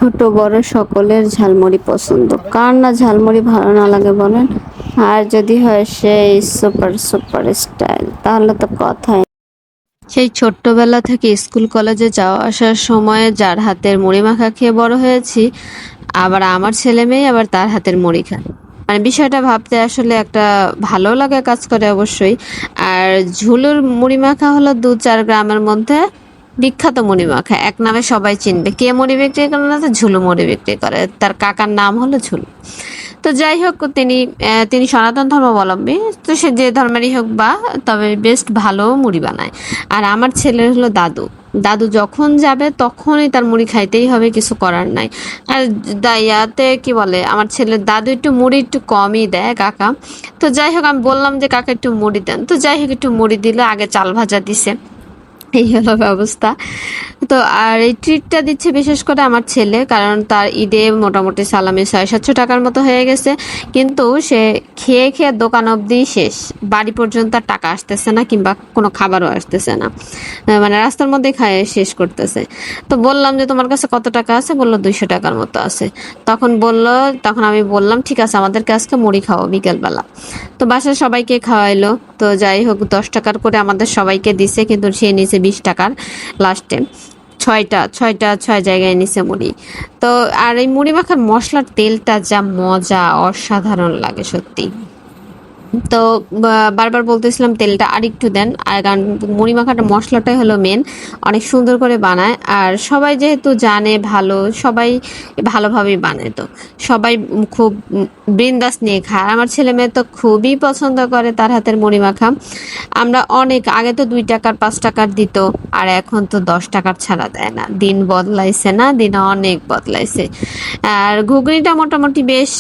ছোট বড় সকলের ঝালমুড়ি পছন্দ, কার না ঝালমুড়ি ভালো না লাগে বলেন। আর যদি হয় সেই সুপার সুপার স্টাইল, তাহলে তো কথাই। সেই ছোট্টবেলা থেকে স্কুল কলেজে যাওয়া আসার সময় যার হাতের মুড়ি মাখা খেয়ে বড় হয়েছি, আবার আমার ছেলে মেয়ে আবার তার হাতের মুড়ি খায়। মানে বিষয়টা ভাবতে আসলে একটা ভালো লাগে কাজ করে অবশ্যই। আর ঝুলুর মুড়ি মাখা হলো 2-4 গ্রামের মধ্যে বিখ্যাত মুড়ি মাখা, এক নামে সবাই চিনবে। কে মুড়ি বিক্রি করে না, তো ঝুলু মুড়ি বিক্রি করে, তার কাকার নাম হলো ঝুলু। তো যাই হোক, তিনি সনাতন ধর্মাবলম্বী। তো সে যে ধর্মেরই হোক, বা তবে বেস্ট ভালো মুড়ি বানায়। আর আমার ছেলের হলো দাদু, দাদু যখন যাবে তখনই তার মুড়ি খাইতেই হবে, কিছু করার নাই। আর ইয়াতে কি বলে, আমার ছেলের দাদু একটু মুড়ি একটু কমই দেয় কাকা। তো যাই হোক, আমি বললাম যে কাকা একটু মুড়ি দেন, তো যাই হোক একটু মুড়ি দিল, আগে চাল ভাজা দিছে। এই হলো ব্যবস্থা। তো আর এই ট্রিটটা দিচ্ছে বিশেষ করে আমার ছেলে, কারণ তার ঈদে মোটামুটি সালামি 600-700 টাকার মতো হয়ে গেছে। কিন্তু সে খেয়ে খেয়ে দোকান অবধি শেষ, বাড়ি পর্যন্ত আর টাকা আসতেছে না, কিংবা কোনো খাবারও আসতেছে না। মানে রাস্তার মধ্যে খায় শেষ করতেছে। তো বললাম যে তোমার কাছে কত টাকা আছে, বললো 200 টাকার মতো আছে। তখন আমি বললাম ঠিক আছে, আমাদেরকে আজকে মুড়ি খাওয়াও বিকেলবেলা। তো বাসায় সবাইকে খাওয়াইলো। তো যাই হোক, 10 টাকার করে আমাদের সবাইকে দিছে, কিন্তু সে নিচে 20 টাকার লাস্টে। ছয় জায়গায় নিচে মুড়ি। তো আর এই মুড়ি মাখার মশলার তেলটা যা মজা, অসাধারণ লাগে সত্যি। তো বারবার বলতেছিলাম তেলটা আরেকটু দেন, আর কারণ মুড়ি মাখাটা মশলাটাই হলো মেন, অনেক সুন্দর করে বানায়। আর সবাই যেহেতু জানে ভালো, সবাই ভালোভাবেই বানায়। তো সবাই খুব বিন্দাস নিয়ে খায়। আর আমার ছেলে মেয়ে তো খুবই পছন্দ করে তার হাতের মুড়ি মাখা। আমরা অনেক আগে তো 2 টাকার 5 টাকার দিত, আর এখন তো 10 টাকার ছাড়া দেয় না। দিন বদলাইছে না, দিন অনেক বদলাইছে। আর ঘুগনিটা মোটামুটি বেশ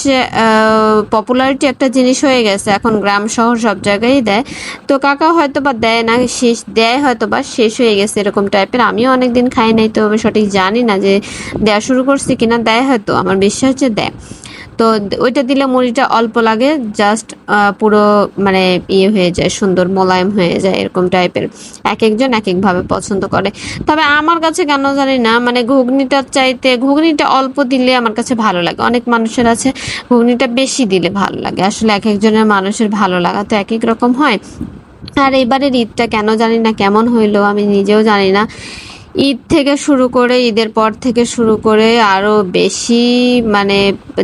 পপুলারিটি একটা জিনিস হয়ে গেছে, এখন গ্রাম শহর সব জায়গায় দেয়। তো কাকা হয়তো বা দেয় না, শেষ দেয় হয়তো বা শেষ হয়ে গেছে এরকম টাইপের। আমিও অনেকদিন খাই নাই, তো আমি সঠিক জানি না যে দেয়া শুরু করছি কিনা। দেয় হয়তো, আমার বিশ্বাস যে দেয়। তো ওইটা দিলে মুড়িটা অল্প লাগে, জাস্ট পুরো মানে ইয়ে হয়ে যায়, সুন্দর মোলায়েম হয়ে যায় এরকম টাইপের। এক একজন এক একভাবে পছন্দ করে। তবে আমার কাছে কেন জানি না, মানে ঘুগনিটার চাইতে ঘুগনিটা অল্প দিলে আমার কাছে ভালো লাগে। অনেক মানুষের আছে ঘুগনিটা বেশি দিলে ভালো লাগে, আসলে এক একজনের মানুষের ভালো লাগা তো এক এক রকম হয়। আর এবারের ঈদটা কেন জানি না কেমন হইলো, আমি নিজেও জানি না। ঈদ থেকে শুরু করে, ঈদের পর থেকে শুরু করে আরো বেশি মানে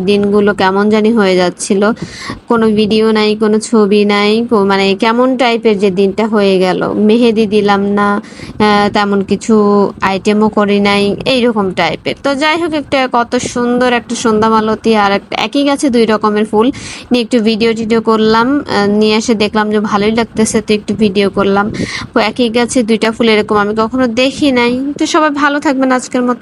দিনগুলো কেমন জানি হয়ে যাচ্ছিল। কোনো ভিডিও নাই, কোনো ছবি নাই, মানে কেমন টাইপের যে দিনটা হয়ে গেল। মেহেদি দিলাম না, তেমন কিছু আইটেমও করি নাই, এইরকম টাইপের। তো যাই হোক, একটা কত সুন্দর একটা সন্ধ্যা মালতী, আর একটা একই গাছে 2 রকমের ফুল নিয়ে একটু ভিডিও টিডিও করলাম। নিয়ে এসে দেখলাম যে ভালোই লাগতেছে, তো একটু ভিডিও করলাম। একই গাছে 2টা ফুল এরকম আমি কখনো দেখি নাই। তো সবাই ভালো থাকবেন আজকের মতো।